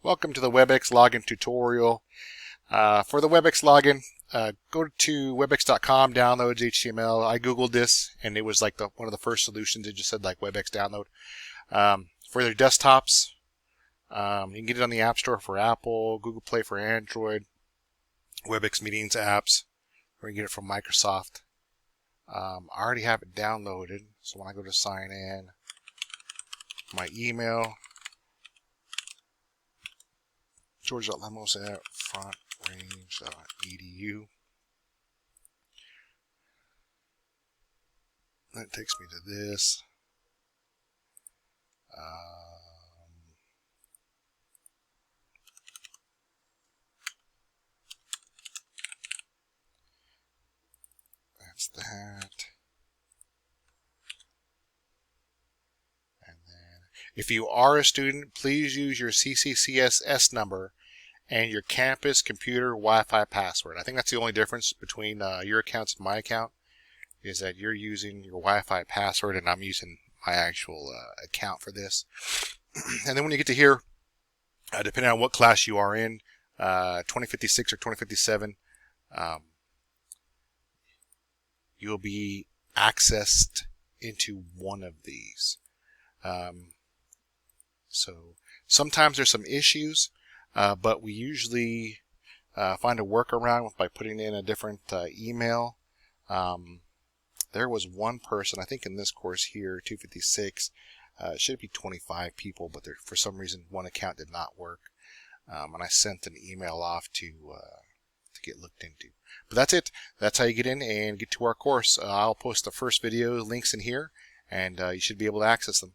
Welcome to the Webex Login tutorial. For the Webex Login, go to webex.com, downloads HTML. I googled this, and it was like one of the first solutions. It just said like Webex download. For their desktops, you can get it on the App Store for Apple, Google Play for Android, Webex Meetings apps, or you can get it from Microsoft. I already have it downloaded, so when I go to sign in, my email, george.lemos@frontrange.edu. That takes me to this. That's that. And then, if you are a student, please use your CCCSS number and your campus computer Wi-Fi password. I think that's the only difference between your accounts and my account, is that you're using your Wi-Fi password and I'm using my actual account for this. And then when you get to here, depending on what class you are in, 2056 or 2057, you'll be accessed into one of these. So sometimes there's some issues, but we usually find a workaround by putting in a different email. There was one person, I think in this course here, 256, it should be 25 people, but for some reason one account did not work. And I sent an email off to get looked into. But that's it. That's how you get in and get to our course. I'll post the first video links in here, and you should be able to access them.